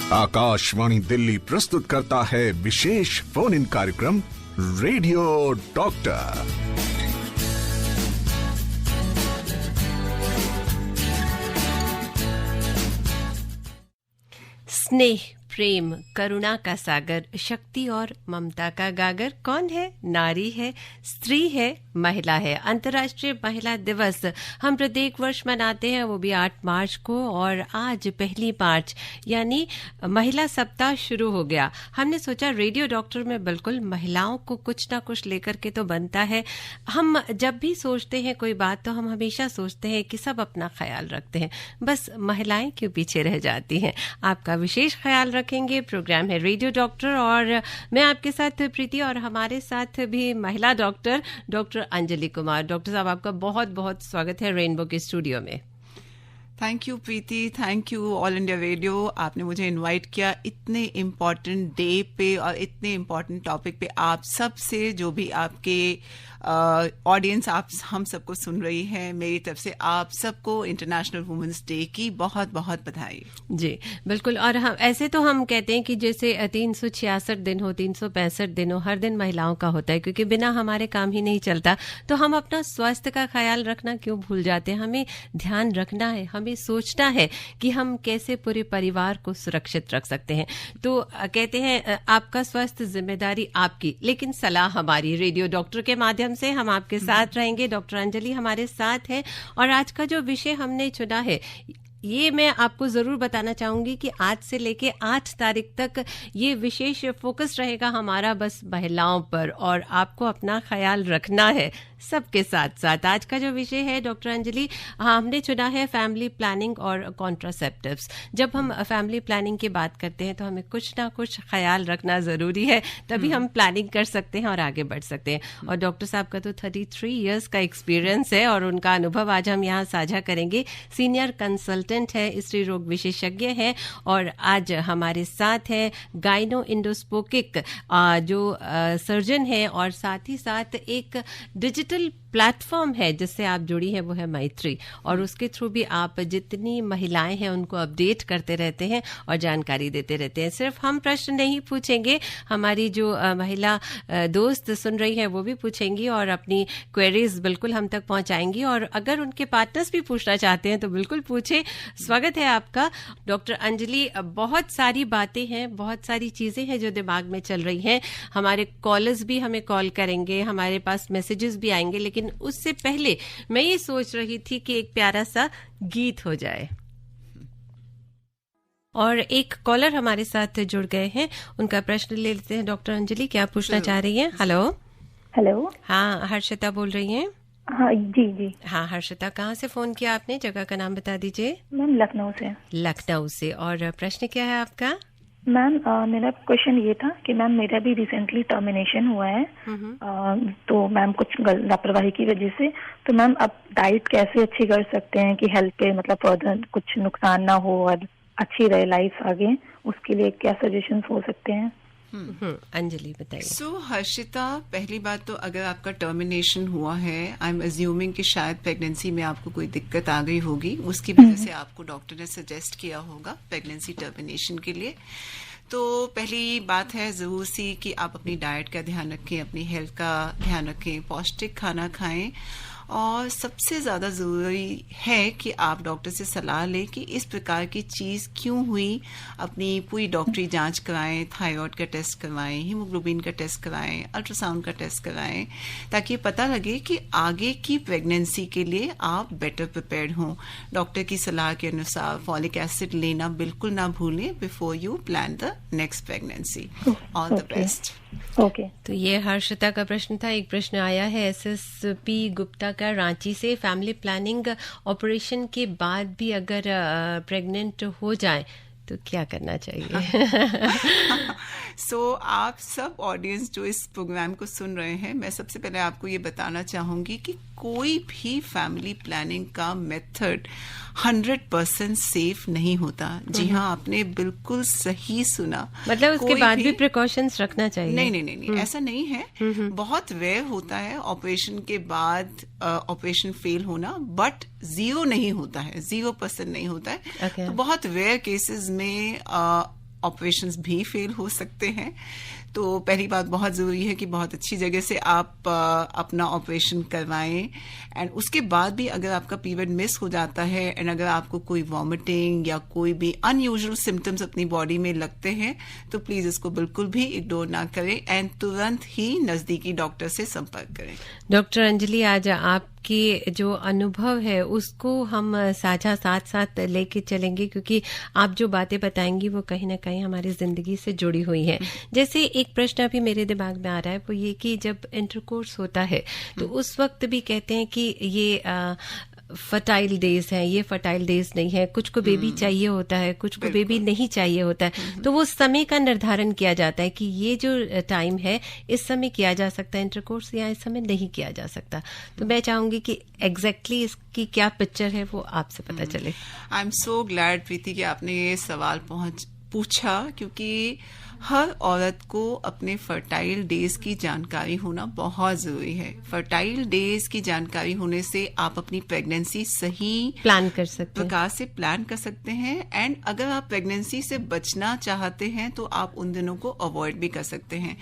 आकाशवाणी दिल्ली प्रस्तुत करता है विशेष फोन इन कार्यक्रम रेडियो डॉक्टर। स्नेह, प्रेम, करुणा का सागर, शक्ति और ममता का गागर कौन है? नारी है, स्त्री है, महिला है। अंतर्राष्ट्रीय महिला दिवस हम प्रत्येक वर्ष मनाते हैं, वो भी 8 मार्च को, और आज 1 मार्च यानी महिला सप्ताह शुरू हो गया। हमने सोचा रेडियो डॉक्टर में बिल्कुल महिलाओं को कुछ ना कुछ लेकर के तो बनता है। हम जब भी सोचते हैं कोई बात तो हम हमेशा सोचते हैं कि सब अपना ख्याल रखते हैं, बस महिलाएं क्यों पीछे रह जाती हैं। आपका विशेष ख्याल रखेंगे। प्रोग्राम है रेडियो डॉक्टर और मैं आपके साथ प्रीति, और हमारे साथ भी महिला डॉक्टर अंजलि कुमार। डॉक्टर साहब, आपका बहुत बहुत स्वागत है रेनबो के स्टूडियो में। Thank you Preeti, thank you all India radio. आपने मुझे इनवाइट किया इतने इम्पोर्टेंट डे पे और इतने इम्पोर्टेंट टॉपिक पे। आप सबसे जो भी आपके ऑडियंस आप हम सबको सुन रही है, मेरी तरफ से आप सबको इंटरनेशनल वुमेन्स डे की बहुत बहुत बधाई। जी बिल्कुल। और हम ऐसे तो हम कहते हैं कि जैसे 366 दिन हो, 365 दिन हो, हर दिन महिलाओं का होता है, क्योंकि बिना हमारे काम ही नहीं चलता। तो हम अपना स्वास्थ्य का ख्याल रखना क्यों भूल जाते हैं? हमें ध्यान रखना है, हमें सोचना है कि हम कैसे पूरे परिवार को सुरक्षित रख सकते हैं। तो कहते हैं आपका स्वास्थ्य जिम्मेदारी आपकी, लेकिन सलाह हमारी। रेडियो डॉक्टर के माध्यम से हम आपके साथ रहेंगे। डॉक्टर अंजलि हमारे साथ है, और आज का जो विषय हमने चुना है ये मैं आपको जरूर बताना चाहूंगी कि आज से लेके 8 तारीख तक ये विशेष फोकस रहेगा हमारा बस महिलाओं पर, और आपको अपना ख्याल रखना है सबके साथ साथ। आज का जो विषय है डॉक्टर अंजलि, हमने चुना है फैमिली प्लानिंग और कॉन्ट्रासेप्टिव्स। जब हम फैमिली प्लानिंग की बात करते हैं तो हमें कुछ ना कुछ ख्याल रखना जरूरी है, तभी हम प्लानिंग कर सकते हैं और आगे बढ़ सकते हैं। और डॉक्टर साहब का तो 33 इयर्स का एक्सपीरियंस है और उनका अनुभव आज हम यहाँ साझा करेंगे। सीनियर कंसल्टेंट है, स्त्री रोग विशेषज्ञ है, और आज हमारे साथ है गाइनो इंडोस्कोपिक जो सर्जन है, और साथ ही साथ एक डिजिटल प्लेटफॉर्म है जिससे आप जुड़ी हैं, वो है मैत्री, और उसके थ्रू भी आप जितनी महिलाएं हैं उनको अपडेट करते रहते हैं और जानकारी देते रहते हैं। सिर्फ हम प्रश्न नहीं पूछेंगे, हमारी जो महिला दोस्त सुन रही हैं वो भी पूछेंगी और अपनी क्वेरीज बिल्कुल हम तक पहुंचाएंगी, और अगर उनके पार्टनर्स भी पूछना चाहते हैं तो बिल्कुल पूछे। स्वागत है आपका डॉक्टर अंजलि। बहुत सारी बातें हैं, बहुत सारी चीजें हैं जो दिमाग में चल रही हैं। हमारे कॉलर्स भी हमें कॉल करेंगे, हमारे पास मैसेजेस भी आएंगे, लेकिन उससे पहले मैं ये सोच रही थी कि एक प्यारा सा गीत हो जाए। और एक कॉलर हमारे साथ जुड़ गए हैं, उनका प्रश्न ले लेते हैं। डॉक्टर अंजलि, क्या पूछना चाह रही हैं? Hello hello. हाँ, हर्षिता बोल रही हैं? हाँ जी। हाँ हर्षिता, कहाँ से फोन किया आपने? जगह का नाम बता दीजिए। मैम लखनऊ से। लखनऊ से। और प्रश्न क्या है आपका? मैम मेरा क्वेश्चन ये था कि मैम मेरा भी रिसेंटली टर्मिनेशन हुआ है, तो मैम कुछ लापरवाही की वजह से, तो मैम अब डाइट कैसे अच्छी कर सकते हैं कि हेल्थ पे मतलब फर्दर कुछ नुकसान ना हो और अच्छी रहे लाइफ आगे, उसके लिए क्या सजेशंस हो सकते हैं? अंजलि बताइए। सो हर्षिता, पहली बात तो अगर आपका टर्मिनेशन हुआ है, आई एम अज्यूमिंग कि शायद प्रेगनेंसी में आपको कोई दिक्कत आ गई होगी, उसकी वजह से आपको डॉक्टर ने सजेस्ट किया होगा प्रेगनेंसी टर्मिनेशन के लिए। तो पहली बात है जरूर सी कि आप अपनी डाइट का ध्यान रखें, अपनी हेल्थ का ध्यान रखें, पौष्टिक खाना खाएं, और सबसे ज्यादा जरूरी है कि आप डॉक्टर से सलाह लें कि इस प्रकार की चीज क्यों हुई। अपनी पूरी डॉक्टरी जांच कराएं, थायराइड का टेस्ट करवाएं, हीमोग्लोबिन का टेस्ट कराएं, अल्ट्रासाउंड का टेस्ट कराएं, ताकि पता लगे कि आगे की प्रेगनेंसी के लिए आप बेटर प्रिपेयर्ड हों। डॉक्टर की सलाह के अनुसार फॉलिक एसिड लेना बिल्कुल ना भूलें before you plan the next pregnancy. All the best. Okay. तो ये हर्षिता का प्रश्न था। एक प्रश्न आया है SSP गुप्ता का रांची से, फैमिली प्लानिंग ऑपरेशन के बाद भी अगर प्रेग्नेंट हो जाए तो क्या करना चाहिए? सो आप सब ऑडियंस जो इस प्रोग्राम को सुन रहे हैं, मैं सबसे पहले आपको ये बताना चाहूंगी कि कोई भी फैमिली प्लानिंग का मेथड 100% सेफ नहीं होता। जी हाँ, आपने बिल्कुल सही सुना। मतलब उसके बाद भी प्रिकॉशंस रखना चाहिए? नहीं, ऐसा नहीं है। बहुत रेयर होता है ऑपरेशन के बाद ऑपरेशन फेल होना, बट 0 नहीं होता है, 0% नहीं होता है। Okay. तो बहुत रेयर केसेस में ऑपरेशंस भी फेल हो सकते हैं। तो पहली बात बहुत ज़रूरी है कि बहुत अच्छी जगह से आप अपना ऑपरेशन करवाएं। एंड उसके बाद भी अगर आपका पीरियड मिस हो जाता है एंड अगर आपको कोई वॉमिटिंग या कोई भी अनयूजुअल सिम्टम्स अपनी बॉडी में लगते हैं तो प्लीज़ इसको बिल्कुल भी इग्नोर ना करें एंड तुरंत ही नज़दीकी डॉक्टर से संपर्क करें। डॉक्टर अंजलि, आज आपकी जो अनुभव है उसको हम साझा साथ साथ लेके चलेंगे, क्योंकि आप जो बातें बताएंगी वो कहीं ना कहीं हमारी जिंदगी से जुड़ी हुई है। जैसे एक प्रश्न अभी मेरे दिमाग में आ रहा है वो ये कि जब इंटरकोर्स होता है तो उस वक्त भी कहते हैं कि ये फर्टाइल डेज है, ये फर्टाइल डेज नहीं है, कुछ को बेबी चाहिए होता है, कुछ को बेबी नहीं चाहिए होता है। तो वो समय का निर्धारण किया जाता है कि ये जो टाइम है इस समय किया जा सकता है इंटरकोर्स या इस समय नहीं किया जा सकता। तो मैं चाहूंगी कि एग्जैक्टली इसकी क्या पिक्चर है वो आपसे पता चले। आई एम सो ग्लैड प्रीति कि आपने ये सवाल पूछा, क्योंकि हर औरत को अपने फर्टाइल डेज की जानकारी होना बहुत जरूरी है। फर्टाइल डेज की जानकारी होने से आप अपनी प्रेगनेंसी सही प्लान कर सकते हैं, प्रकार से प्लान कर सकते हैं। एंड अगर आप प्रेगनेंसी से बचना चाहते हैं तो आप उन दिनों को अवॉइड भी कर सकते हैं।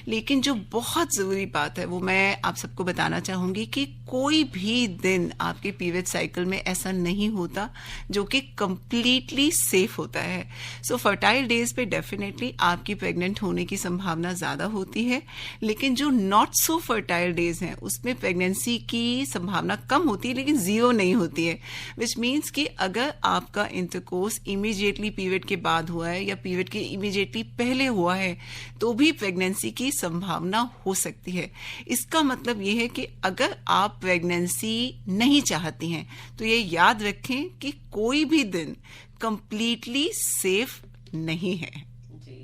लेकिन जो बहुत जरूरी बात है वो मैं आप सबको बताना चाहूंगी कि कोई भी दिन आपके पीरियड साइकिल में ऐसा नहीं होता जो कि कंप्लीटली सेफ होता है। सो फर्टाइल डेज पे डेफिनेटली आपकी प्रेग्नेंट होने की संभावना ज्यादा होती है, लेकिन जो नॉट सो फर्टाइल डेज हैं उसमें प्रेगनेंसी की संभावना कम होती है लेकिन जीरो नहीं होती है। विच मीन्स कि अगर आपका इंटरकोर्स इमीडिएटली पीरियड के बाद हुआ है या पीरियड के इमीडिएटली पहले हुआ है तो भी प्रेगनेंसी की संभावना हो सकती है। इसका मतलब ये है कि अगर आप प्रेगनेंसी नहीं चाहती हैं तो ये याद रखें कि कोई भी दिन कंप्लीटली सेफ नहीं है।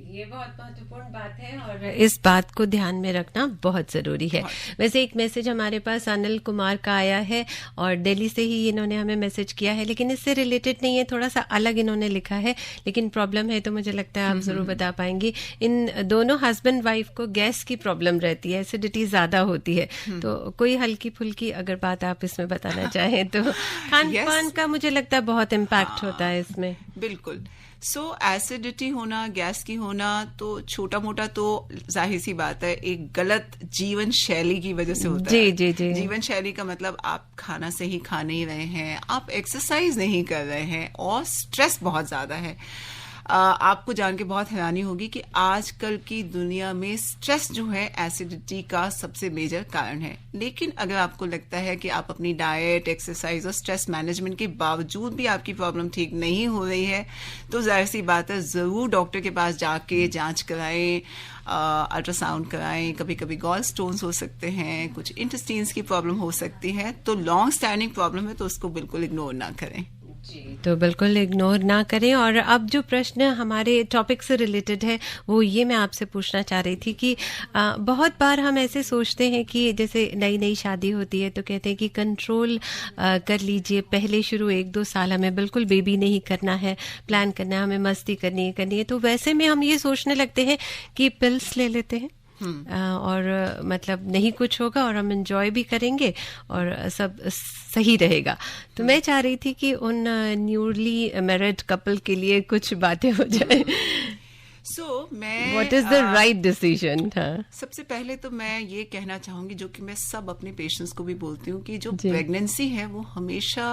ये बहुत महत्वपूर्ण बात है और इस बात को ध्यान में रखना बहुत जरूरी है। वैसे एक मैसेज हमारे पास अनिल कुमार का आया है और दिल्ली से ही इन्होंने हमें मैसेज किया है, लेकिन इससे रिलेटेड नहीं है, थोड़ा सा अलग इन्होंने लिखा है, लेकिन प्रॉब्लम है तो मुझे लगता है आप जरूर बता पाएंगी। इन दोनों हस्बैंड वाइफ को गैस की प्रॉब्लम रहती है, एसिडिटी ज्यादा होती है, तो कोई हल्की फुल्की अगर बात आप इसमें बताना चाहें तो खान पान का मुझे लगता है बहुत इम्पैक्ट होता है इसमें। बिल्कुल। सो एसिडिटी होना, गैस की होना तो छोटा मोटा तो जाहिर सी बात है एक गलत जीवन शैली की वजह से होता है। जी। जीवन शैली का मतलब आप खाना सही खा नहीं रहे हैं, आप एक्सरसाइज नहीं कर रहे हैं और स्ट्रेस बहुत ज्यादा है। आपको जान के बहुत हैरानी होगी कि आजकल की दुनिया में स्ट्रेस जो है एसिडिटी का सबसे मेजर कारण है। लेकिन अगर आपको लगता है कि आप अपनी डाइट, एक्सरसाइज और स्ट्रेस मैनेजमेंट के बावजूद भी आपकी प्रॉब्लम ठीक नहीं हो रही है तो जाहिर सी बात है जरूर डॉक्टर के पास जाके जांच कराएं, अल्ट्रासाउंड कराएं। कभी कभी गॉल स्टोन्स हो सकते हैं, कुछ इंटेस्टाइन्स की प्रॉब्लम हो सकती है। तो लॉन्ग स्टैंडिंग प्रॉब्लम है तो उसको बिल्कुल इग्नोर ना करें। तो बिल्कुल इग्नोर ना करें। और अब जो प्रश्न हमारे टॉपिक से रिलेटेड है वो ये मैं आपसे पूछना चाह रही थी कि बहुत बार हम ऐसे सोचते हैं कि जैसे नई नई शादी होती है तो कहते हैं कि कंट्रोल कर लीजिए, पहले शुरू 1-2 साल हमें बिल्कुल बेबी नहीं करना है, प्लान करना है, हमें मस्ती करनी है। तो वैसे में हम ये सोचने लगते हैं कि पिल्स ले लेते हैं और मतलब नहीं कुछ होगा और हम एंजॉय भी करेंगे और सब सही रहेगा। तो मैं चाह रही थी कि उन न्यूली मैरिड कपल के लिए कुछ बातें हो जाए। मैं what is the right decision? सबसे पहले तो मैं ये कहना चाहूंगी, जो कि मैं सब अपने पेशेंट्स को भी बोलती हूँ, कि जो प्रेगनेंसी है वो हमेशा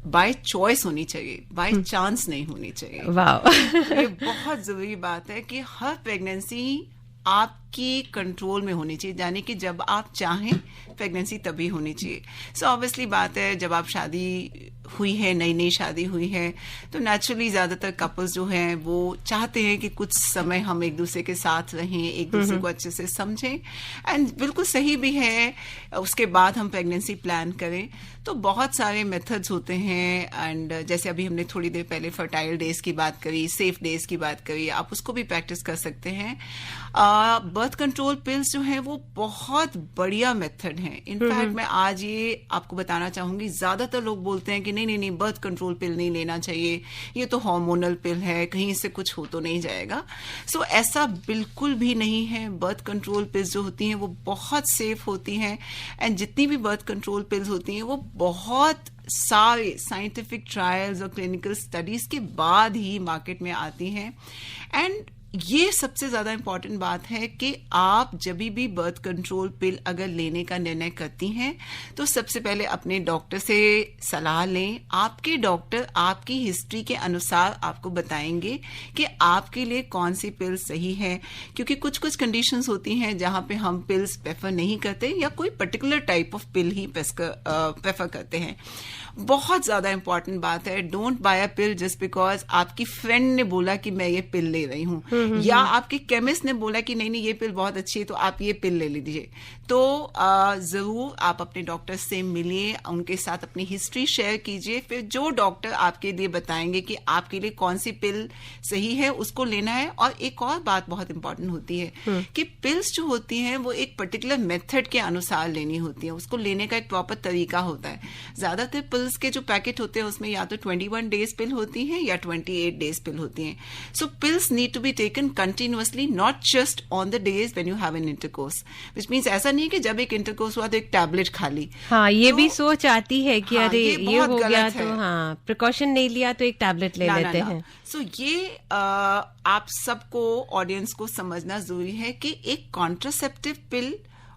बाय चॉइस होनी चाहिए, बाय चांस नहीं होनी चाहिए। वाह ये बहुत जरूरी बात है कि हर प्रेगनेंसी आपकी कंट्रोल में होनी चाहिए, यानी कि जब आप चाहें प्रेगनेंसी तभी होनी चाहिए। सो ऑब्वियसली बात है जब आप शादी हुई है, नई नई शादी हुई है, तो नेचुरली ज्यादातर कपल्स जो हैं वो चाहते हैं कि कुछ समय हम एक दूसरे के साथ रहें, एक दूसरे को अच्छे से समझें, एंड बिल्कुल सही भी है उसके बाद हम प्रेगनेंसी प्लान करें। तो बहुत सारे मेथड्स होते हैं, एंड जैसे अभी हमने थोड़ी देर पहले फर्टाइल डेज की बात करी, सेफ डेज की बात करी, आप उसको भी प्रैक्टिस कर सकते हैं। बर्थ बर्थ कंट्रोल पिल्स जो हैं वो बहुत बढ़िया मेथड हैं। इनफैक्ट मैं आज ये आपको बताना चाहूंगी, ज्यादातर लोग बोलते हैं कि नहीं नहीं नहीं, बर्थ कंट्रोल पिल नहीं लेना चाहिए, ये तो हार्मोनल पिल है, कहीं से कुछ हो तो नहीं जाएगा। सो ऐसा बिल्कुल भी नहीं है। बर्थ कंट्रोल पिल्स जो होती हैं वो बहुत सेफ होती हैं, एंड जितनी भी बर्थ कंट्रोल पिल्स होती हैं वो बहुत सारे साइंटिफिक ट्रायल्स और क्लिनिकल स्टडीज के बाद ही मार्केट में आती हैं। एंड ये सबसे ज्यादा इंपॉर्टेंट बात है कि आप जब भी बर्थ कंट्रोल पिल अगर लेने का निर्णय करती हैं तो सबसे पहले अपने डॉक्टर से सलाह लें। आपके डॉक्टर आपकी हिस्ट्री के अनुसार आपको बताएंगे कि आपके लिए कौन सी पिल सही है, क्योंकि कुछ कुछ कंडीशंस होती हैं जहां पे हम पिल्स प्रेफर नहीं करते या कोई particular type of pill he prefer करते हैं। बहुत ज्यादा इंपॉर्टेंट बात है, don't buy a pill just because आपकी फ्रेंड ने बोला कि मैं ये पिल ले रही हूं, या आपके केमिस्ट ने बोला कि नहीं नहीं ये पिल बहुत अच्छी है तो आप ये पिल ले लीजिए। तो जरूर आप अपने डॉक्टर से मिलिए, उनके साथ अपनी हिस्ट्री शेयर कीजिए, फिर जो डॉक्टर आपके लिए बताएंगे कि आपके लिए कौन सी पिल सही है उसको लेना है। और एक और बात बहुत इंपॉर्टेंट होती है कि पिल्स जो होती हैं वो एक पर्टिकुलर मेथड के अनुसार लेनी होती है, उसको लेने का एक प्रॉपर तरीका होता है। ज्यादातर पिल्स के जो पैकेट होते हैं उसमें या तो 21 डेज पिल होती हैं या 28 डेज पिल होती हैं। So pills need to be taken continuously, not just on the days when you have an intercourse, which means ऐसा नहीं कि जब एक इंटरकोर्स हुआ तो एक टैबलेट खा ली। हाँ, ये भी सोच आती है कि हाँ, अरे ये हो गया तो है। प्रिकॉशन नहीं लिया तो एक टैबलेट ले लेते हैं। सो ये आप सबको, ऑडियंस को समझना जरूरी है कि एक कॉन्ट्रासेप्टिव पिल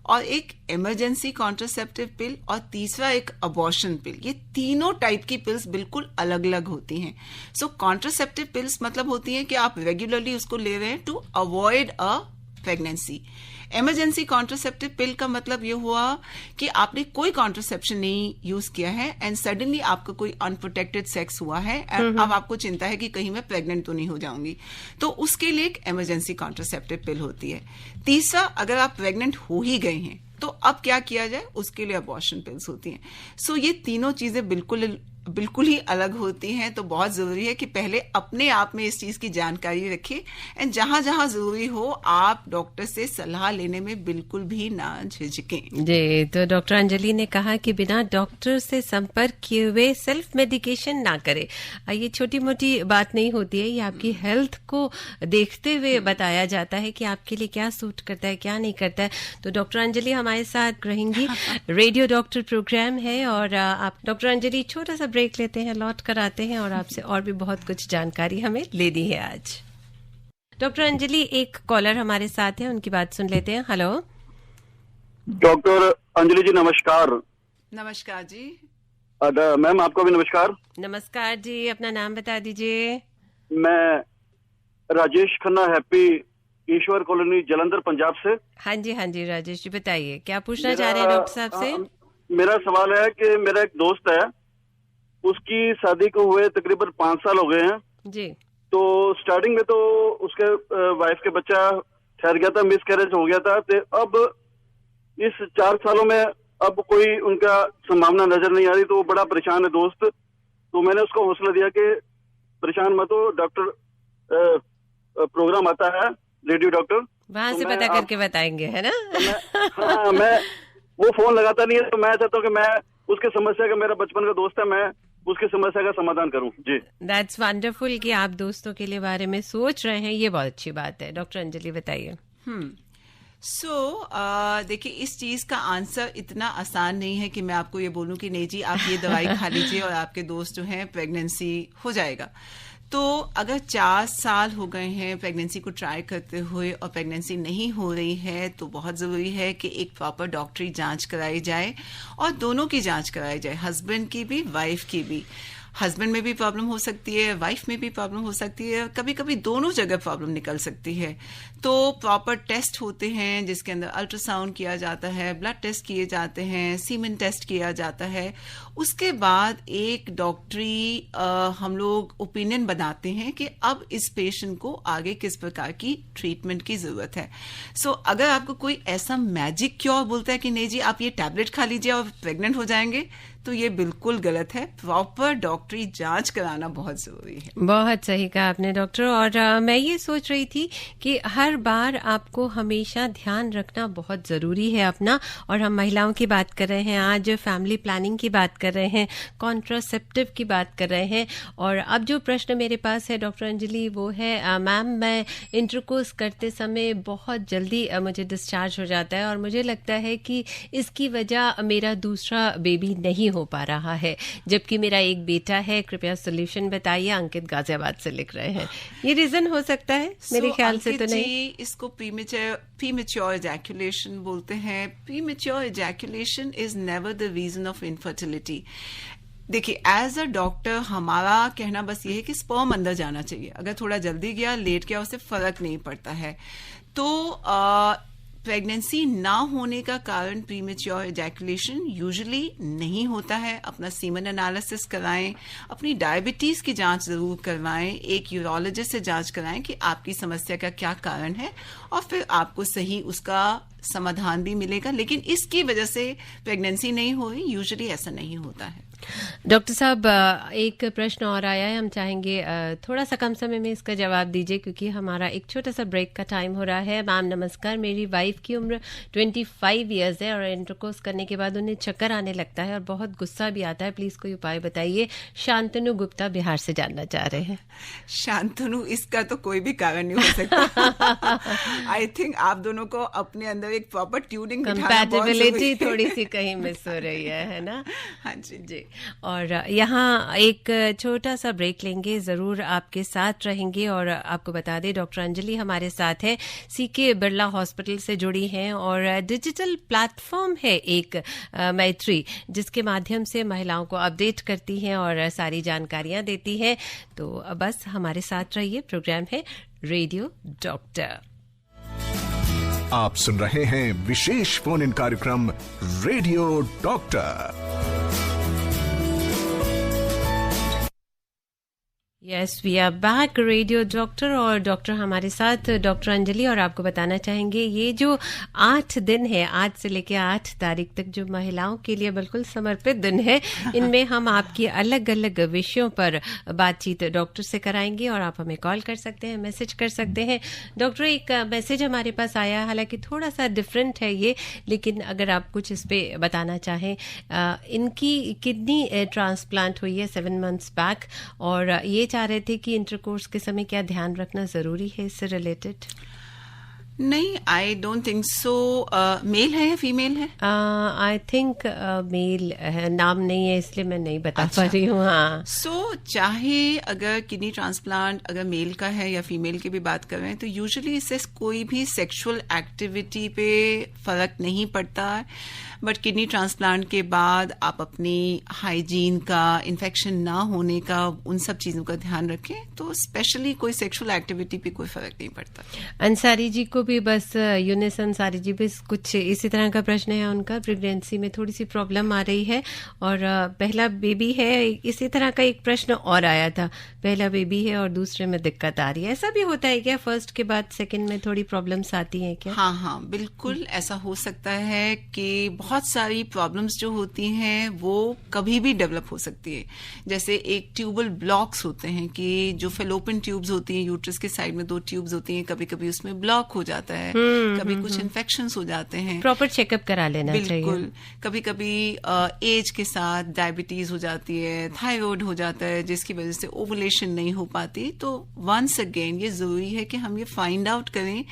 और एक इमरजेंसी कॉन्ट्रासेप्टिव पिल और तीसरा एक अबॉर्शन पिल, ये तीनों टाइप की पिल्स बिल्कुल अलग अलग होती हैं। सो कॉन्ट्रासेप्टिव पिल्स मतलब होती हैं कि आप रेगुलरली उसको ले रहे हैं to avoid a pregnancy. Emergency contraceptive pill का मतलब ये हुआ कि आपने कोई कॉन्ट्रासेप्शन नहीं यूज किया है एंड सडनली आपका कोई अनप्रोटेक्टेड सेक्स हुआ है, अब आपको चिंता है कि कहीं मैं प्रेग्नेंट तो नहीं हो जाऊंगी, तो उसके लिए एक इमरजेंसी कॉन्ट्रासेप्टिव पिल होती है। तीसरा, अगर आप प्रेग्नेंट हो ही गए हैं तो अब क्या किया जाए, उसके लिए अबॉर्शन पिल्स होती हैं। सो ये तीनों चीजें बिल्कुल ही अलग होती हैं। तो बहुत जरूरी है कि पहले अपने आप में इस चीज की जानकारी रखिए एंड जहां जहां जरूरी हो आप डॉक्टर से सलाह लेने में बिल्कुल भी ना झिझकें। जी, तो डॉक्टर अंजलि ने कहा कि बिना डॉक्टर से संपर्क किए हुए सेल्फ मेडिकेशन ना करें। ये छोटी मोटी बात नहीं होती है, ये आपकी हेल्थ को देखते हुए बताया जाता है कि आपके लिए क्या सूट करता है क्या नहीं करता है। तो डॉक्टर अंजलि हमारे साथ रहेंगी, रेडियो डॉक्टर प्रोग्राम है और आप डॉक्टर अंजलि छोटा सा ब्रेक लेते हैं, लौट कर आते हैं और आपसे और भी बहुत कुछ जानकारी हमें लेनी है आज। डॉक्टर अंजलि, एक कॉलर हमारे साथ है, उनकी बात सुन लेते हैं। हेलो डॉक्टर अंजलि जी, नमस्कार। नमस्कार जी। मैम आपको भी नमस्कार। नमस्कार जी, अपना नाम बता दीजिए। मैं राजेश खन्ना, हैप्पी ईश्वर कॉलोनी, जलंधर, पंजाब से। हाँ जी राजेश जी, बताइए क्या पूछना चाह रहे हैं डॉक्टर साहब से। मेरा सवाल है कि मेरा एक दोस्त है, उसकी शादी को हुए तकरीबन 5 साल हो गए हैं जी। तो स्टार्टिंग में तो उसके वाइफ के बच्चा ठहर गया था, मिसकैरेज हो गया था। तो अब इस 4 सालों में अब कोई उनका संभावना नजर नहीं आ रही, तो वो बड़ा परेशान है दोस्त। तो मैंने उसको हौसला दिया कि परेशान मत हो, डॉक्टर प्रोग्राम आता है रेडियो डॉक्टर, वहां से पता करके बताएंगे, है ना। हाँ, मैं वो फोन लगाता नहीं है, तो मैं चाहता हूँ कि मैं उसके समस्या का, मेरा बचपन का दोस्त है, मैं उसकी समस्या का समाधान करूं। जी, दैट्स वंडरफुल कि आप दोस्तों के लिए बारे में सोच रहे हैं, ये बहुत अच्छी बात है। डॉक्टर अंजलि बताइए। देखिए, इस चीज का आंसर इतना आसान नहीं है कि मैं आपको ये बोलूं कि नहीं जी आप ये दवाई खा लीजिए और आपके दोस्त जो हैं प्रेगनेंसी हो जाएगा। तो अगर 4 साल हो गए हैं प्रेगनेंसी को ट्राई करते हुए और प्रेगनेंसी नहीं हो रही है तो बहुत ज़रूरी है कि एक प्रॉपर डॉक्टरी जांच कराई जाए और दोनों की जांच कराई जाए, हस्बैंड की भी वाइफ की भी। हस्बैंड में भी प्रॉब्लम हो सकती है, वाइफ में भी प्रॉब्लम हो सकती है, कभी कभी दोनों जगह प्रॉब्लम निकल सकती है। तो प्रॉपर टेस्ट होते हैं जिसके अंदर अल्ट्रासाउंड किया जाता है, ब्लड टेस्ट किए जाते हैं, सीमेन टेस्ट किया जाता है। उसके बाद एक डॉक्टरी हम लोग ओपिनियन बनाते हैं कि अब इस पेशेंट को आगे किस प्रकार की ट्रीटमेंट की जरूरत है। सो अगर आपको कोई ऐसा मैजिक क्योर बोलता है कि नहीं जी आप ये टैबलेट खा लीजिए और प्रेग्नेंट हो जाएंगे, तो ये बिल्कुल गलत है। प्रॉपर डॉक्टरी जांच कराना बहुत जरूरी है। बहुत सही कहा आपने डॉक्टर। और मैं ये सोच रही थी कि हर बार आपको हमेशा ध्यान रखना बहुत जरूरी है अपना, और हम महिलाओं की बात कर रहे हैं आज, फैमिली प्लानिंग की बात कर रहे हैं, कॉन्ट्रासेप्टिव की बात कर रहे हैं। और अब जो प्रश्न मेरे पास है डॉक्टर अंजलि वो है, मैम मैं इंटरकोर्स करते समय बहुत जल्दी मुझे डिस्चार्ज हो जाता है और मुझे लगता है कि इसकी वजह मेरा दूसरा बेबी नहीं हो पा रहा है, जबकि मेरा एक बेटा है, कृपया सोल्यूशन बताइए। अंकित गाजियाबाद से लिख रहे हैं। ये रीजन हो सकता है? मेरे ख्याल से तो नहीं। इसको प्रीमेच्योर इजैक्यूलेशन बोलते हैं। Premature ejaculation is never the reason of infertility. देखिए, एज अ डॉक्टर हमारा कहना बस ये है कि स्पर्म अंदर जाना चाहिए। अगर थोड़ा जल्दी गया, लेट गया, उससे फर्क नहीं पड़ता है। तो प्रेगनेंसी ना होने का कारण प्रीमेच्योर इजैक्यूलेशन यूजुअली नहीं होता है। अपना सीमन एनालिसिस कराएं, अपनी डायबिटीज की जांच जरूर करवाएं, एक यूरोलॉजिस्ट से जांच कराएं कि आपकी समस्या का क्या कारण है, और फिर आपको सही उसका समाधान भी मिलेगा। लेकिन इसकी वजह से प्रेगनेंसी नहीं हो रही, यूजुअली ऐसा नहीं होता है। डॉक्टर साहब, एक प्रश्न और आया है, हम चाहेंगे थोड़ा सा कम समय में इसका जवाब दीजिए क्योंकि हमारा एक छोटा सा ब्रेक का टाइम हो रहा है। मैम नमस्कार, मेरी वाइफ की उम्र 25 इयर्स है और इंटरकोर्स करने के बाद उन्हें चक्कर आने लगता है और बहुत गुस्सा भी आता है, प्लीज कोई उपाय बताइए। शांतनु गुप्ता बिहार से जानना चाह रहे हैं। शांतनु, इसका तो कोई भी कारण नहीं हो सकता। आई थिंक आप दोनों को अपने अंदर एक प्रॉपर ट्यूनिंग, कंपैटिबिलिटी थोड़ी सी कहीं मिस हो रही है ना? हाँ जी जी। और यहाँ एक छोटा सा ब्रेक लेंगे, जरूर आपके साथ रहेंगे। और आपको बता दें डॉक्टर अंजलि हमारे साथ है, सीके बिरला हॉस्पिटल से जुड़ी हैं और डिजिटल प्लेटफॉर्म है एक मैत्री, जिसके माध्यम से महिलाओं को अपडेट करती हैं और सारी जानकारियां देती हैं। तो बस हमारे साथ रहिए। प्रोग्राम है रेडियो डॉक्टर। आप सुन रहे हैं विशेष फोन इन कार्यक्रम radio doctor. Yes, we are back, radio doctor. और डॉक्टर हमारे साथ डॉक्टर अंजलि, और आपको बताना चाहेंगे ये जो 8 दिन है, आज से लेकर 8 तारीख तक, जो महिलाओं के लिए बिल्कुल समर्पित दिन है, इनमें हम आपकी अलग अलग विषयों पर बातचीत डॉक्टर से कराएंगे और आप हमें कॉल कर सकते हैं, मैसेज कर सकते हैं। डॉक्टर, एक मैसेज हमारे पास आया, हालांकि थोड़ा सा डिफरेंट है ये, लेकिन अगर आप कुछ इस पे बताना चाहें। इनकी किडनी ट्रांसप्लांट हुई है 7 months बैक और ये चाह रहे थे कि इंटरकोर्स के समय क्या ध्यान रखना जरूरी है इससे रिलेटेड? नहीं, I don't think so. Male है या फीमेल है? आई थिंक मेल है, नाम नहीं है इसलिए मैं नहीं बता पा रही हूँ। हाँ, सो चाहे अगर किडनी ट्रांसप्लांट अगर मेल का है या फीमेल की भी बात कर रहे हैं, तो यूजुअली इससे कोई भी सेक्सुअल एक्टिविटी पे फर्क नहीं पड़ता है। बट किडनी ट्रांसप्लांट के बाद आप अपनी हाइजीन का, इन्फेक्शन ना होने का, उन सब चीजों का ध्यान रखें, तो स्पेशली कोई सेक्सुअल एक्टिविटी पे कोई फर्क नहीं पड़ता। अंसारी जी को भी बस, यूनिस अंसारी जी भी कुछ इसी तरह का प्रश्न है उनका। प्रेगनेंसी में थोड़ी सी प्रॉब्लम आ रही है और पहला बेबी है, इसी तरह का एक प्रश्न और आया था, पहला बेबी है और दूसरे में दिक्कत आ रही है। ऐसा भी होता है क्या, फर्स्ट के बाद सेकंड में थोड़ी प्रॉब्लम्स आती हैं क्या? हाँ हाँ, बिल्कुल ऐसा हो सकता है कि बहुत सारी प्रॉब्लम्स जो होती हैं वो कभी भी डेवलप हो सकती है। जैसे एक ट्यूबल ब्लॉक्स होते हैं कि जो फेलोपियन ट्यूब्स होती हैं, यूट्रस के साइड में 2 ट्यूब्स होती हैं, कभी कभी उसमें ब्लॉक हो जाता है, कभी कुछ इन्फेक्शंस हो जाते हैं। प्रॉपर चेकअप करा लेना चाहिए। बिल्कुल। कभी कभी एज के साथ डायबिटीज हो जाती है, थायराइड हो जाता है, जिसकी वजह से ओवुलेशन नहीं हो पाती। तो वंस अगेन ये जरूरी है कि हम ये फाइंड आउट करें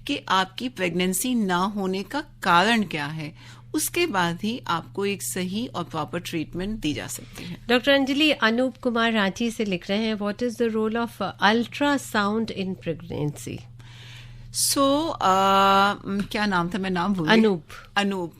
कि आपकी प्रेगनेंसी ना होने का कारण क्या है, उसके बाद ही आपको एक सही और प्रॉपर ट्रीटमेंट दी जा सकती है। डॉक्टर अंजलि, अनूप कुमार रांची से लिख रहे हैं, what is the role of ultrasound in pregnancy? क्या नाम था, मैं नाम भूल गई। अनूप।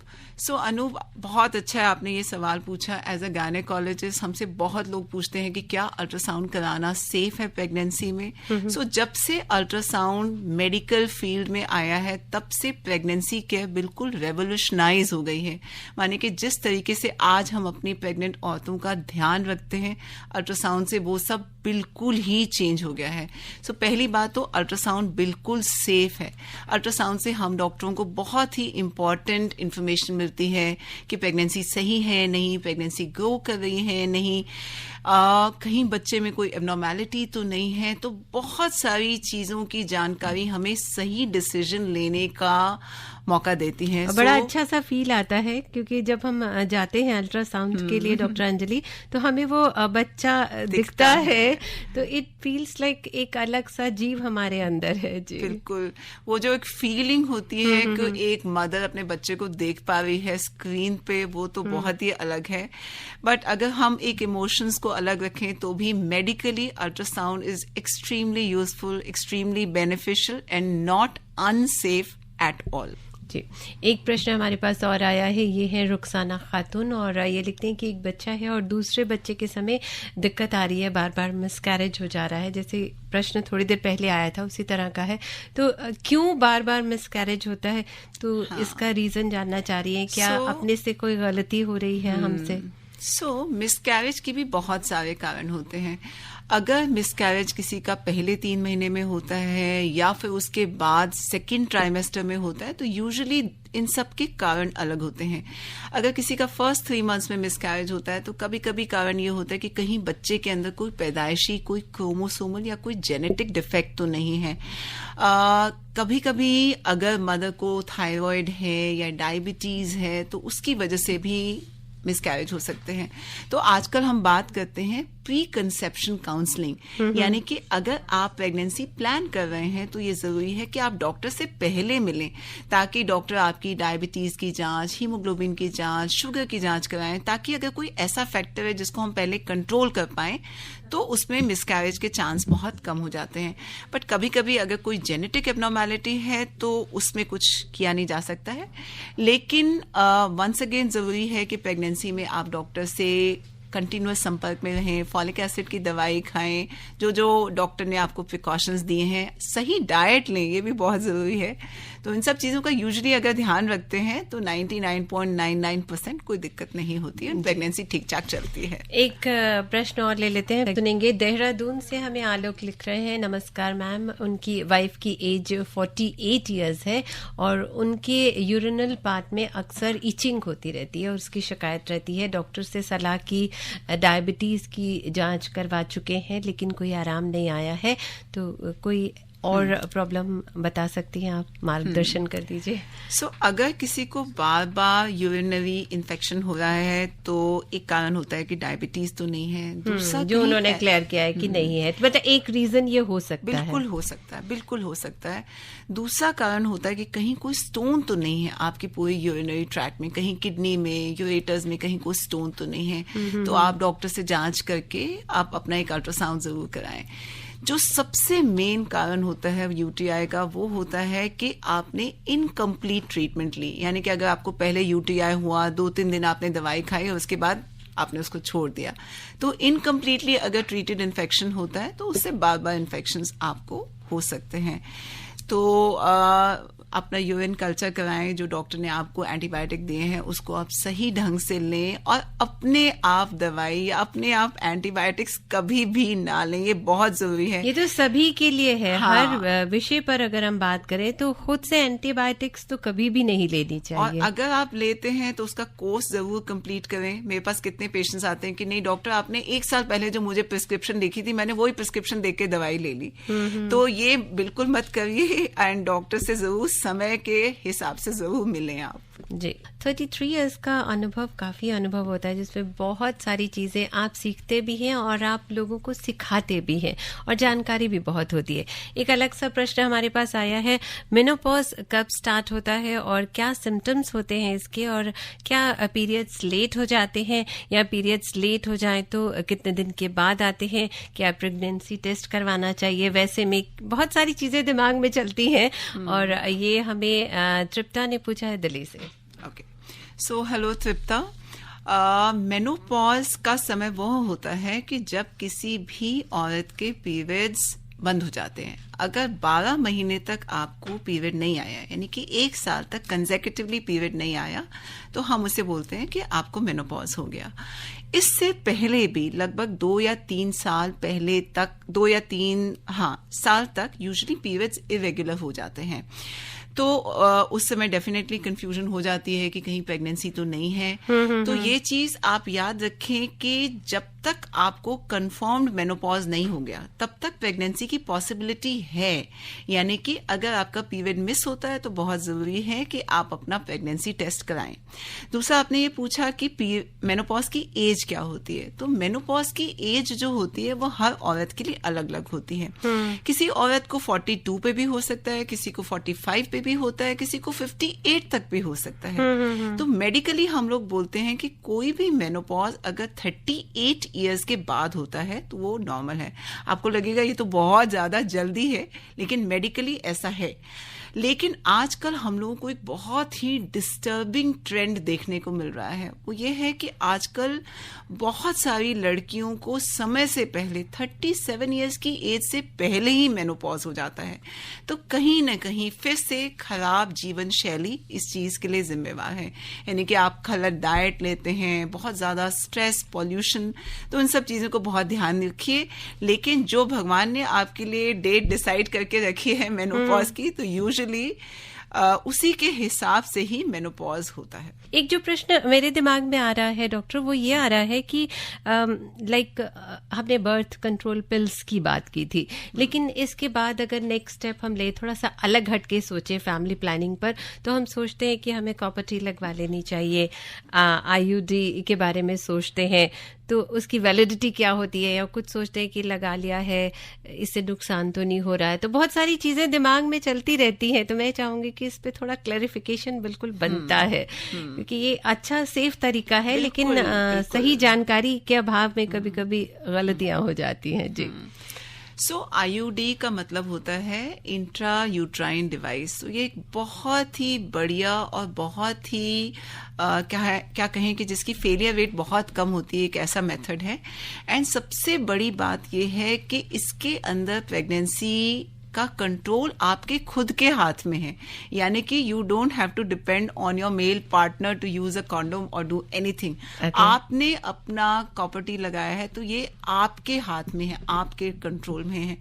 अनूप, बहुत अच्छा है आपने ये सवाल पूछा। एज अ गायनेकोलॉजिस्ट हमसे बहुत लोग पूछते हैं कि क्या अल्ट्रासाउंड कराना सेफ है प्रेगनेंसी में। जब से अल्ट्रासाउंड मेडिकल फील्ड में आया है, तब से प्रेगनेंसी केयर बिल्कुल रेवोल्यूशनाइज हो गई है। माने कि जिस तरीके से आज हम अपनी प्रेग्नेंट औरतों का ध्यान रखते हैं, अल्ट्रासाउंड से वो सब बिल्कुल ही चेंज हो गया है। सो पहली बात तो अल्ट्रासाउंड बिल्कुल सेफ है। अल्ट्रासाउंड से हम डॉक्टरों को बहुत ही इम्पॉर्टेंट इन्फॉर्मेशन मिलती है कि प्रेगनेंसी सही है नहीं, प्रेगनेंसी ग्रो कर रही है नहीं, कहीं बच्चे में कोई एबनॉर्मेलिटी तो नहीं है। तो बहुत सारी चीज़ों की जानकारी हमें सही डिसीजन लेने का मौका देती है। बड़ा अच्छा सा फील आता है, क्योंकि जब हम जाते हैं अल्ट्रासाउंड के लिए डॉक्टर अंजलि, तो हमें वो बच्चा दिखता है, तो इट फील्स लाइक एक अलग सा जीव हमारे अंदर है। जी बिल्कुल, वो जो एक फीलिंग होती है कि एक मदर अपने बच्चे को देख पा रही है स्क्रीन पे, वो तो बहुत ही अलग है। बट अगर हम एक इमोशंस को अलग रखें तो भी medically ultrasound is extremely useful, extremely beneficial and not unsafe at all. जी, एक प्रश्न हमारे पास और आया है, ये है रुखसाना खातून, और ये लिखते हैं कि एक बच्चा है और दूसरे बच्चे के समय दिक्कत आ रही है, बार बार मिसकैरेज हो जा रहा है। जैसे प्रश्न थोड़ी देर पहले आया था उसी तरह का है, तो क्यों बार बार मिसकैरेज होता है? तो इसका रीजन जानना चाह रही है, क्या अपने से कोई गलती हो रही है हमसे? मिसकैरेज के भी बहुत सारे कारण होते हैं। अगर मिसकैरेज किसी का पहले 3 महीने में होता है या फिर उसके बाद सेकेंड ट्राइमेस्टर में होता है, तो यूजुअली इन सब के कारण अलग होते हैं। अगर किसी का फर्स्ट 3 मंथ्स में मिसकैरेज होता है तो कभी कभी कारण ये होता है कि कहीं बच्चे के अंदर कोई पैदाइशी, कोई क्रोमोसोमल या कोई जेनेटिक डिफेक्ट तो नहीं है। कभी कभी अगर मदर को थायराइड है या डायबिटीज है तो उसकी वजह से भी मिसकैरेज हो सकते हैं। तो आजकल हम बात करते हैं प्री कंसेप्शन काउंसलिंग, यानी कि अगर आप प्रेगनेंसी प्लान कर रहे हैं तो ये जरूरी है कि आप डॉक्टर से पहले मिलें, ताकि डॉक्टर आपकी डायबिटीज की जांच, हीमोग्लोबिन की जांच, शुगर की जांच कराएं, ताकि अगर कोई ऐसा फैक्टर है जिसको हम पहले कंट्रोल कर पाएं तो उसमें मिसकैरेज के चांस बहुत कम हो जाते हैं। बट कभी कभी अगर कोई जेनेटिक एबनॉर्मेलिटी है तो उसमें कुछ किया नहीं जा सकता है। लेकिन वंस अगेन जरूरी है कि प्रेगनेंसी में आप डॉक्टर से कंटिन्यूअस संपर्क में रहें, फॉलिक एसिड की दवाई खाएं, जो डॉक्टर ने आपको प्रिकॉशंस दिए हैं, सही डाइट लें, ये भी बहुत जरूरी है। तो इन सब चीजों का यूजुअली अगर ध्यान रखते हैं तो 99.99% कोई दिक्कत नहीं होती है, प्रेगनेंसी ठीक ठाक चलती है। एक प्रश्न और ले लेते हैं, सुनेंगे। देहरादून से हमें आलोक लिख रहे हैं, नमस्कार मैम, उनकी वाइफ की एज 48 ईयर्स है और उनके यूरिनल पार्ट में अक्सर इचिंग होती रहती है और उसकी शिकायत रहती है। डॉक्टर से सलाह की, डायबिटीज की जांच करवा चुके हैं लेकिन कोई आराम नहीं आया है, तो कोई और प्रॉब्लम बता सकती हैं आप, मार्गदर्शन कर दीजिए। अगर किसी को बार बार यूरिनरी इन्फेक्शन हो रहा है तो एक कारण होता है कि डायबिटीज तो नहीं है, दूसरा जो उन्होंने क्लियर किया है कि नहीं है, तो मतलब एक रीजन ये हो सकता है। बिल्कुल हो सकता है, बिल्कुल हो सकता है। दूसरा कारण होता है कि कहीं कोई स्टोन तो नहीं है आपकी पूरी यूरिनरी ट्रैक्ट में, कहीं किडनी में, यूरेटर्स में कहीं कोई स्टोन तो नहीं है। तो आप डॉक्टर से जांच करके आप अपना एक अल्ट्रासाउंड जरूर कराएं। जो सबसे मेन कारण होता है यूटीआई का, वो होता है कि आपने इनकम्प्लीट ट्रीटमेंट ली, यानी कि अगर आपको पहले यूटीआई हुआ, 2-3 दिन आपने दवाई खाई और उसके बाद आपने उसको छोड़ दिया, तो इनकम्प्लीटली अगर ट्रीटेड इन्फेक्शन होता है तो उससे बार बार इन्फेक्शंस आपको हो सकते हैं। तो अपना यूरिन कल्चर कराएं, जो डॉक्टर ने आपको एंटीबायोटिक दिए हैं उसको आप सही ढंग से लें और अपने आप दवाई या अपने आप एंटीबायोटिक्स कभी भी ना लें, ये बहुत जरूरी है। ये तो सभी के लिए है। हाँ। हर विषय पर अगर हम बात करें तो खुद से एंटीबायोटिक्स तो कभी भी नहीं लेनी चाहिए, और अगर आप लेते हैं तो उसका कोर्स जरूर कंप्लीट करें। मेरे पास कितने पेशेंट्स आते हैं कि नहीं डॉक्टर, आपने 1 साल पहले जो मुझे प्रिस्क्रिप्शन लिखी थी मैंने वही प्रिस्क्रिप्शन देख के दवाई ले ली। तो ये बिल्कुल मत करिए एंड डॉक्टर से जरूर समय के हिसाब से जरूर मिलें आप। जी, 33 इयर्स का अनुभव काफी अनुभव होता है जिसमें बहुत सारी चीजें आप सीखते भी हैं और आप लोगों को सिखाते भी हैं और जानकारी भी बहुत होती है। एक अलग सा प्रश्न हमारे पास आया है, मेनोपॉज कब स्टार्ट होता है और क्या सिम्टम्स होते हैं इसके, और क्या पीरियड्स लेट हो जाते हैं या पीरियड्स लेट हो जाए तो कितने दिन के बाद आते हैं, क्या प्रेगनेंसी टेस्ट करवाना चाहिए? वैसे में बहुत सारी चीजें दिमाग में चलती हैं और ये हमें तृप्ता ने पूछा है दिल्ली से। ओके, सो हेलो तृप्ता, मेनोपॉज का समय वो होता है कि जब किसी भी औरत के पीरियड्स बंद हो जाते हैं। अगर 12 महीने तक आपको पीरियड नहीं आया, यानी कि 1 साल तक कंसेक्यूटिवली पीरियड नहीं आया, तो हम उसे बोलते हैं कि आपको मेनोपॉज हो गया। इससे पहले भी लगभग 2 या 3 साल पहले तक, 2 या 3 साल तक यूजुअली पीरियड्स इरेगुलर हो जाते हैं। तो उस समय डेफिनेटली कंफ्यूजन हो जाती है कि कहीं प्रेगनेंसी तो नहीं है। तो ये चीज आप याद रखें कि जब तक आपको कंफर्म्ड मेनोपॉज नहीं हो गया तब तक प्रेगनेंसी की पॉसिबिलिटी है। यानी कि अगर आपका पीरियड मिस होता है तो बहुत जरूरी है कि आप अपना प्रेगनेंसी टेस्ट कराएं। दूसरा, आपने ये पूछा कि मेनोपॉज की एज क्या होती है। तो मेनोपॉज की एज जो होती है वो हर औरत के लिए अलग अलग होती है। किसी औरत को 42 पे भी हो सकता है, किसी को 45 पे भी होता है, किसी को 58 तक भी हो सकता है। तो मेडिकली हम लोग बोलते हैं कि कोई भी मेनोपॉज अगर 38 ईयर्स के बाद होता है तो वो नॉर्मल है। आपको लगेगा ये तो बहुत ज्यादा जल्दी है, लेकिन मेडिकली ऐसा है। लेकिन आजकल हम लोगों को एक बहुत ही डिस्टर्बिंग ट्रेंड देखने को मिल रहा है। वो ये है कि आजकल बहुत सारी लड़कियों को समय से पहले 37 इयर्स की एज से पहले ही मेनोपॉज हो जाता है। तो कहीं ना कहीं फिर से खराब जीवन शैली इस चीज के लिए जिम्मेवार है। यानी कि आप गलत डाइट लेते हैं, बहुत ज्यादा स्ट्रेस, पॉल्यूशन, तो इन सब चीजों को बहुत ध्यान रखिए। लेकिन जो भगवान ने आपके लिए डेट डिसाइड करके रखी है मेनोपॉज की, तो यूजुअली उसी के हिसाब से ही मेनोपॉज होता है। एक जो प्रश्न मेरे दिमाग में आ रहा है डॉक्टर, वो ये आ रहा है कि हमने बर्थ कंट्रोल पिल्स की बात की थी, लेकिन इसके बाद अगर नेक्स्ट स्टेप हम ले, थोड़ा सा अलग हटके सोचे फैमिली प्लानिंग पर, तो हम सोचते हैं कि हमें कॉपर लगवा लेनी चाहिए, IUD के बारे में सोचते हैं, तो उसकी वैलिडिटी क्या होती है, या कुछ सोचते हैं कि लगा लिया है इससे नुकसान तो नहीं हो रहा है। तो बहुत सारी चीजें दिमाग में चलती रहती हैं। तो मैं चाहूंगी कि इस पे थोड़ा क्लैरिफिकेशन बिल्कुल बनता है, क्योंकि ये अच्छा सेफ तरीका है, लेकिन सही जानकारी के अभाव में कभी कभी गलतियां हो जाती हैं। जी। IUD का मतलब होता है इंट्रा यूट्राइन डिवाइस। तो ये एक बहुत ही बढ़िया और बहुत ही क्या कहें कि जिसकी फेलियर रेट बहुत कम होती है, एक ऐसा मेथड है। एंड सबसे बड़ी बात ये है कि इसके अंदर प्रेगनेंसी का कंट्रोल आपके खुद के हाथ में है। यानी कि you don't have to depend on your male partner to use a condom और डू एनीथिंग। आपने अपना कॉपर टी लगाया है तो ये आपके हाथ में है, आपके कंट्रोल में है।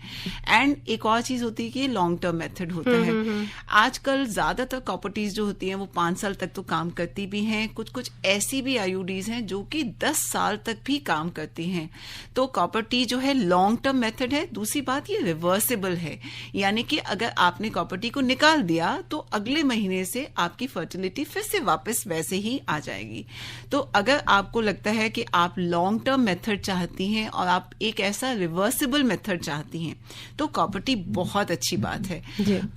एंड एक और चीज होती है कि लॉन्ग टर्म मेथड होता है। आजकल ज्यादातर कॉपर टीज जो होती हैं वो 5 साल तक तो काम करती भी हैं। कुछ ऐसी भी IUDs हैं जो कि 10 साल तक भी काम करती हैं। तो कॉपर टी जो है लॉन्ग टर्म मेथड है। दूसरी बात, ये रिवर्सिबल है, यानी कि अगर आपने कॉपर टी को निकाल दिया तो अगले महीने से आपकी फर्टिलिटी फिर से वापस वैसे ही आ जाएगी। तो अगर आपको लगता है कि आप लॉन्ग टर्म मेथड चाहती हैं और आप एक ऐसा रिवर्सिबल मेथड चाहती हैं, तो कॉपर टी बहुत अच्छी बात है।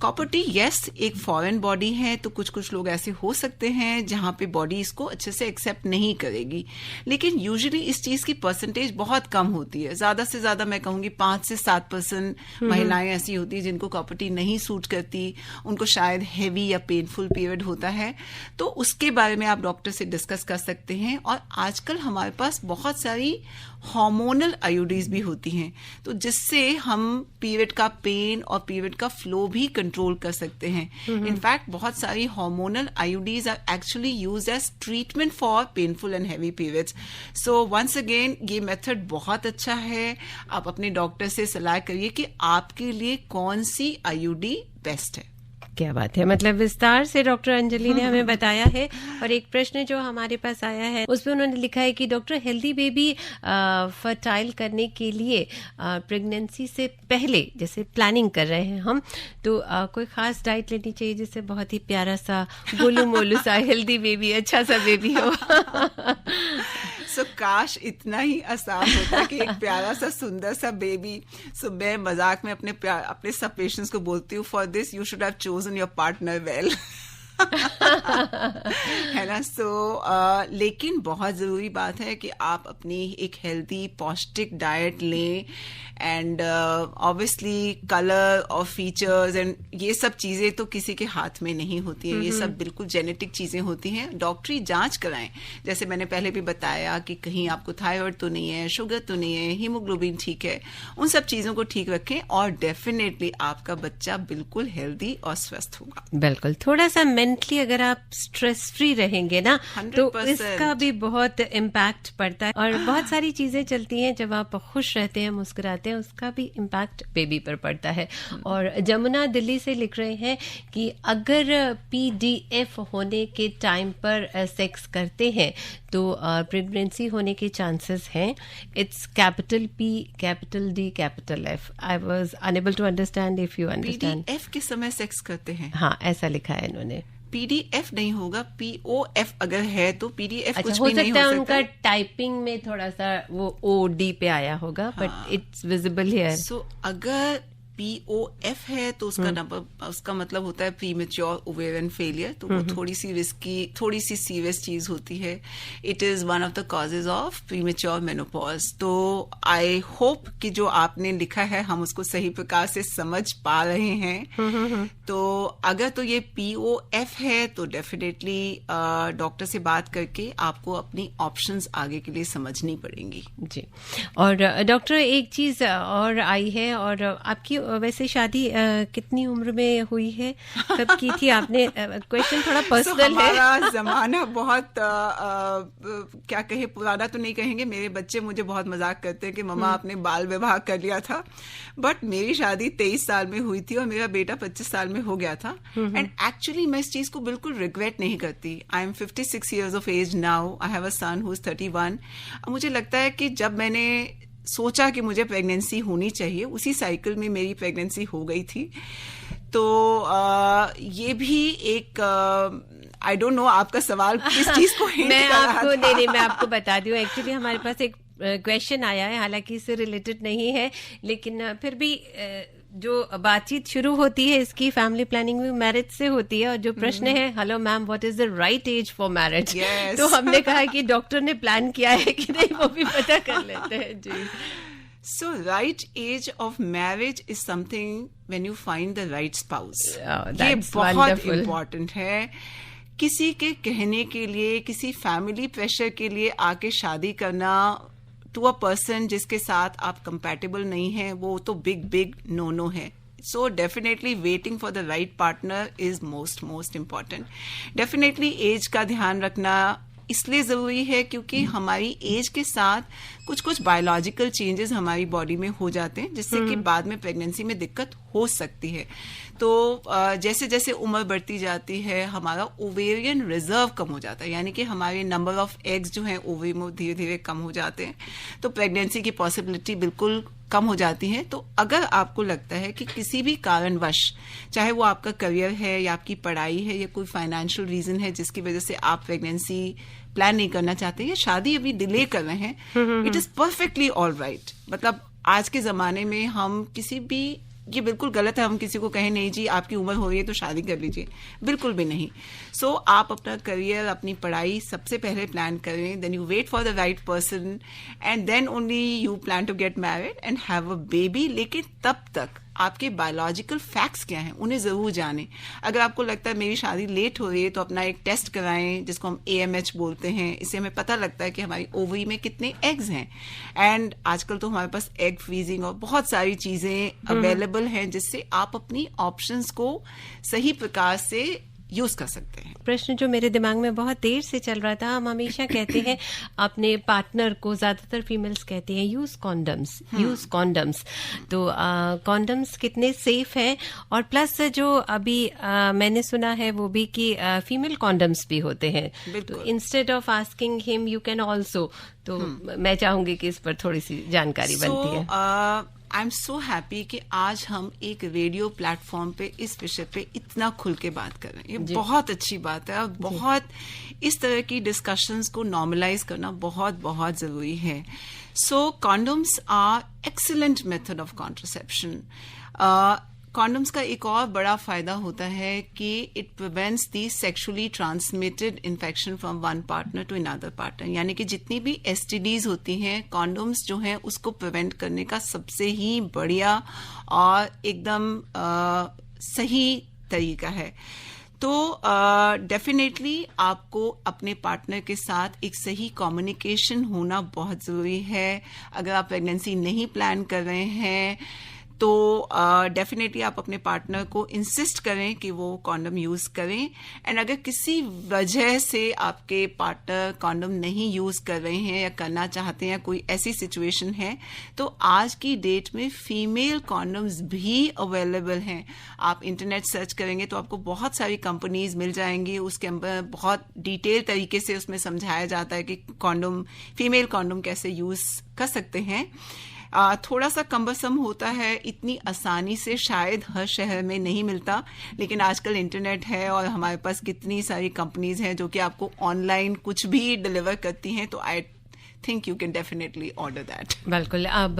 कॉपर टी यस एक फॉरेन बॉडी है, तो कुछ लोग ऐसे हो सकते हैं जहां पे बॉडी इसको अच्छे से एक्सेप्ट नहीं करेगी, लेकिन यूजुअली इस चीज की परसेंटेज बहुत कम होती है। ज्यादा से ज्यादा मैं कहूंगी 5 से 7% महिलाएं ऐसी होती है जिनको कॉपर टी नहीं सूट करती, उनको शायद हेवी या पेनफुल पीरियड होता है। तो उसके बारे में आप डॉक्टर से डिस्कस कर सकते हैं। और आजकल हमारे पास बहुत सारी हार्मोनल IUDs भी होती हैं, तो जिससे हम पीरियड का पेन और पीरियड का फ्लो भी कंट्रोल कर सकते हैं। इनफैक्ट बहुत सारी hormonal IUDs are actually used as treatment for painful and heavy periods. So once again ये मेथड बहुत अच्छा है। आप अपने डॉक्टर से सलाह करिए कि आपके लिए कौन सी IUD बेस्ट है। क्या बात है, मतलब विस्तार से डॉक्टर अंजलि ने हमें बताया है। और एक प्रश्न जो हमारे पास आया है उसमें उन्होंने लिखा है कि डॉक्टर, हेल्दी बेबी फर्टाइल करने के लिए प्रेगनेंसी से पहले जैसे प्लानिंग कर रहे हैं हम, तो कोई खास डाइट लेनी चाहिए जिससे बहुत ही प्यारा सा गोलू मोलू सा हेल्दी बेबी, अच्छा सा बेबी हो। सो काश इतना ही आसान होता कि एक प्यारा सा सुंदर सा बेबी। सो मैं मजाक में अपने सब पेशेंट्स को बोलती हूँ, for this you should have chosen your partner well. है ना। लेकिन बहुत जरूरी बात है कि आप अपनी एक हेल्दी पौष्टिक डाइट लें। एंड ऑब्वियसली कलर और फीचर्स एंड ये सब चीजें तो किसी के हाथ में नहीं होती हैं, ये सब बिल्कुल जेनेटिक चीजें होती हैं। डॉक्टरी जांच कराएं, जैसे मैंने पहले भी बताया कि कहीं आपको थायराइड तो नहीं है, शुगर तो नहीं है, हीमोग्लोबिन ठीक है, उन सब चीजों को ठीक रखें और डेफिनेटली आपका बच्चा बिल्कुल हेल्दी और स्वस्थ होगा। बिल्कुल। थोड़ा सा मेंटली अगर आप स्ट्रेस फ्री रहेंगे ना 100%। तो इसका भी बहुत इम्पैक्ट पड़ता है, और बहुत सारी चीजें चलती हैं जब आप खुश रहते हैं, मुस्कुराते हैं, उसका भी इम्पैक्ट बेबी पर पड़ता है। और जमुना दिल्ली से लिख रहे हैं कि अगर पीडीएफ होने के टाइम पर सेक्स करते हैं तो प्रेगनेंसी होने के चांसेस हैं। It's capital P capital D capital F। I was unable to understand if you understand. PDF के समय सेक्स करते हैं? हाँ, ऐसा लिखा है इन्होंने। पीडीएफ नहीं होगा, POF अगर है तो पीडीएफ कुछ हो भी नहीं हो सकता सकता। है उनका टाइपिंग में थोड़ा सा वो OD पे आया होगा, बट इट्स विजिबल हियर। सो अगर POF है तो उसका नंबर, उसका मतलब होता है प्रीमेच्योर ओवेरियन फेलियर, तो वो थोड़ी सी रिस्की, थोड़ी सी सीरियस चीज होती है। It is one of the causes of premature menopause. तो आई होप कि जो आपने लिखा है हम उसको सही प्रकार से समझ पा रहे हैं। तो अगर तो ये POF है तो डेफिनेटली डॉक्टर से बात करके आपको अपनी ऑप्शंस आगे के लिए समझनी पड़ेंगी। जी। और डॉक्टर एक चीज और आई है, और आपकी वैसे शादी कितनी उम्र में हुई है, कब की थी आपने? क्वेश्चन थोड़ा पर्सनल है। हमारा जमाना बहुत क्या कहे, पुराना तो नहीं कहेंगे। मेरे बच्चे मुझे बहुत मजाक करते हैं कि मम्मा आपने बाल विवाह कर लिया था, बट मेरी शादी 23 साल में हुई थी और मेरा बेटा 25 साल में हो गया था। एंड एक्चुअली मैं इस चीज को बिल्कुल रिग्रेट नहीं करती। I am 56 years of age now. I have a son who is 31। मुझे लगता है कि जब मैंने सोचा कि मुझे प्रेगनेंसी होनी चाहिए, उसी साइकिल में मेरी प्रेगनेंसी हो गई थी। तो ये भी एक आई डोंट नो आपका सवाल किस चीज को हिंट मैं कर रहा आपको था। नहीं, मैं आपको बता दूं। एक्चुअली हमारे पास एक क्वेश्चन आया है, हालांकि इससे रिलेटेड नहीं है, लेकिन फिर भी जो बातचीत शुरू होती है इसकी फैमिली प्लानिंग में मैरिज से होती है, और जो प्रश्न है, hello ma'am what is the right age for marriage, तो हमने कहा कि डॉक्टर ने प्लान किया है कि नहीं वो भी पता कर लेते हैं। जी। So right age of marriage is something when you find the right spouse. ये बहुत important है। किसी के कहने के लिए, किसी फैमिली प्रेशर के लिए आके शादी करना टू अ पर्सन जिसके साथ आप कंपैटिबल नहीं है, वो तो बिग नो नो है। So definitely waiting for the right partner is most important. Definitely age का ध्यान रखना इसलिए जरूरी है क्योंकि हमारी एज के साथ कुछ बायोलॉजिकल चेंजेस हमारी बॉडी में हो जाते हैं, जिससे कि बाद में प्रेगनेंसी में दिक्कत हो सकती है। तो जैसे जैसे उम्र बढ़ती जाती है हमारा ओवेरियन रिजर्व कम हो जाता है, यानी कि हमारे नंबर ऑफ एग्स जो हैं ओवरी में धीरे धीरे कम हो जाते हैं, तो प्रेगनेंसी की पॉसिबिलिटी बिल्कुल कम हो जाती है। तो अगर आपको लगता है कि किसी भी कारणवश, चाहे वो आपका करियर है या आपकी पढ़ाई है या कोई फाइनेंशियल रीजन है जिसकी वजह से आप प्रेगनेंसी प्लान नहीं करना चाहते या शादी अभी डिले कर रहे हैं, it is perfectly all right. मतलब आज के जमाने में हम किसी भी, ये बिल्कुल गलत है हम किसी को कहें नहीं जी आपकी उम्र हो रही है तो शादी कर लीजिए, बिल्कुल भी नहीं। सो आप अपना करियर, अपनी पढ़ाई सबसे पहले प्लान करें, then you wait for the right person and then only you plan to get married and have a baby. लेकिन तब तक आपके बायोलॉजिकल फैक्ट्स क्या हैं उन्हें जरूर जानें। अगर आपको लगता है मेरी शादी लेट हो रही है तो अपना एक टेस्ट कराएं जिसको हम AMH बोलते हैं। इससे हमें पता लगता है कि हमारी ओवरी में कितने एग्स हैं। एंड आजकल तो हमारे पास एग फ्रीजिंग और बहुत सारी चीजें अवेलेबल हैं जिससे आप अपनी ऑप्शंस को सही प्रकार से यूज कर सकते हैं। प्रश्न जो मेरे दिमाग में बहुत देर से चल रहा था, हम हमेशा कहते हैं अपने पार्टनर को, ज्यादातर फीमेल्स कहते हैं यूज कॉन्डम्स। तो कॉन्डम्स कितने सेफ हैं, और प्लस जो अभी मैंने सुना है वो भी कि फीमेल कॉन्डम्स भी होते हैं। तो instead of asking him you can also, तो मैं चाहूंगी कि इस पर थोड़ी सी जानकारी बनती है। आई एम सो हैप्पी कि आज हम एक रेडियो प्लेटफॉर्म पे इस विषय पे इतना खुल के बात कर रहे हैं। ये बहुत अच्छी बात है और बहुत इस तरह की डिस्कशंस को नॉर्मलाइज करना बहुत बहुत जरूरी है। So condoms are excellent method of contraception. Condoms का एक और बड़ा फायदा होता है कि it prevents the sexually transmitted infection from one partner to another partner, यानी कि जितनी भी एसटीडीज होती हैं कॉन्डम्स जो हैं उसको प्रिवेंट करने का सबसे ही बढ़िया और एकदम सही तरीका है। तो डेफिनेटली आपको अपने पार्टनर के साथ एक सही कम्युनिकेशन होना बहुत ज़रूरी है। अगर आप प्रेगनेंसी नहीं प्लान कर रहे हैं तो डेफिनेटली आप अपने पार्टनर को इंसिस्ट करें कि वो कॉन्डम यूज़ करें। एंड अगर किसी वजह से आपके पार्टनर कॉन्डम नहीं यूज़ कर रहे हैं या करना चाहते हैं, कोई ऐसी सिचुएशन है, तो आज की डेट में फीमेल कॉन्डम्स भी अवेलेबल हैं। आप इंटरनेट सर्च करेंगे तो आपको बहुत सारी कंपनीज मिल जाएंगी, उसके अंदर बहुत डिटेल तरीके से उसमें समझाया जाता है कि कॉन्डम, फीमेल कॉन्डम कैसे यूज़ कर सकते हैं। थोड़ा सा कम्बरसम होता है, इतनी आसानी से शायद हर शहर में नहीं मिलता, लेकिन आजकल इंटरनेट है और हमारे पास कितनी सारी कंपनीज हैं जो कि आपको ऑनलाइन कुछ भी डिलीवर करती हैं, तो I think you can definitely order that. बिल्कुल। अब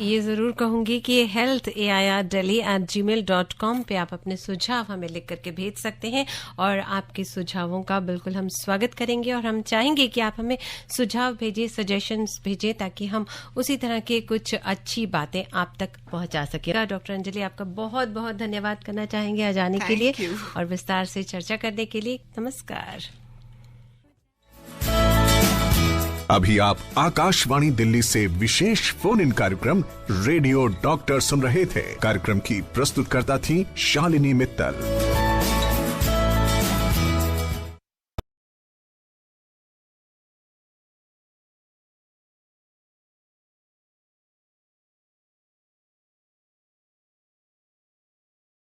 ये ज़रूर कहूँगी कि health@delhi@gmail.com पे आप अपने सुझाव हमें लिख करके भेज सकते हैं और आपके सुझावों का बिल्कुल हम स्वागत करेंगे और हम चाहेंगे कि आप हमें सुझाव भेजिए, सजेशंस भेजिए, ताकि हम उसी तरह के कुछ अच्छी बातें आप तक पहुंचा सकें। डॉक्टर अंजलि, आपका बहुत बहुत धन्यवाद करना चाहेंगे आज आने के लिए और विस्तार से चर्चा करने के लिए। नमस्कार। अभी आप आकाशवाणी दिल्ली से विशेष फोन इन कार्यक्रम रेडियो डॉक्टर सुन रहे थे। कार्यक्रम की प्रस्तुतकर्ता थी शालिनी मित्तल।